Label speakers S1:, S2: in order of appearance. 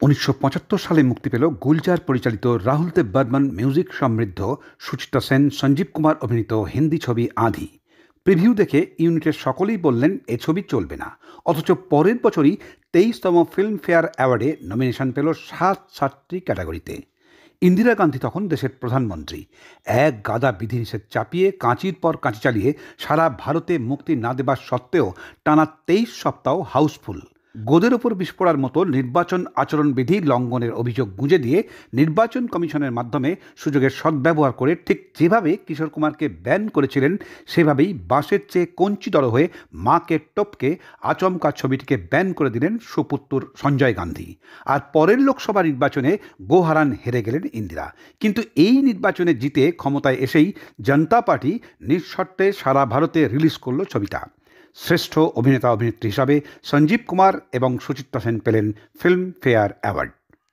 S1: ১৯৭৫ সালে মুক্তি পেল গুলজার পরিচালিত রাহুল দেব বর্মন মিউজিক সমৃদ্ধ সুচিত্রা সেন সঞ্জীব কুমার অভিনীত হিন্দি ছবি আঁধি। প্রিভিউ দেখে ইউনিটের সকলেই বললেন এ ছবি চলবে না, অথচ পরের বছরই ২৩তম ফিল্মফেয়ার অ্যাওয়ার্ডে নমিনেশন পেল ৭টি ক্যাটাগরিতে। ইন্দিরা গান্ধী তখন দেশের প্রধানমন্ত্রী। এক গাদা বিধিনিষেধ চাপিয়ে কাঁচির পর কাঁচি চালিয়ে সারা ভারতে মুক্তি না দেবার সত্ত্বেও টানা ২৩ সপ্তাহ হাউসফুল। গোদের ওপর বিস্ফোরার মতো নির্বাচন আচরণবিধি লঙ্ঘনের অভিযোগ গুঁজে দিয়ে নির্বাচন কমিশনের মাধ্যমে সুযোগের সদ্ব্যবহার করে ঠিক যেভাবে কিশোর কুমারকে ব্যান করেছিলেন, সেভাবেই বাঁশের চেয়ে কঞ্চিতর হয়ে মাকে টপকে আচমকা ছবিটিকে ব্যান করে দিলেন সুপুত্র সঞ্জয় গান্ধী। আর পরের লোকসভা নির্বাচনে গোহারান হেরে গেলেন ইন্দিরা। কিন্তু এই নির্বাচনে জিতে ক্ষমতায় এসেই জনতা পার্টি নিঃশর্তে সারা ভারতে রিলিজ করল ছবিটা। শ্রেষ্ঠ অভিনেতা অভিনেত্রী হিসাবে সঞ্জীব কুমার এবং সুচিত্রা সেন পেলেন ফিল্মফেয়ার অ্যাওয়ার্ড।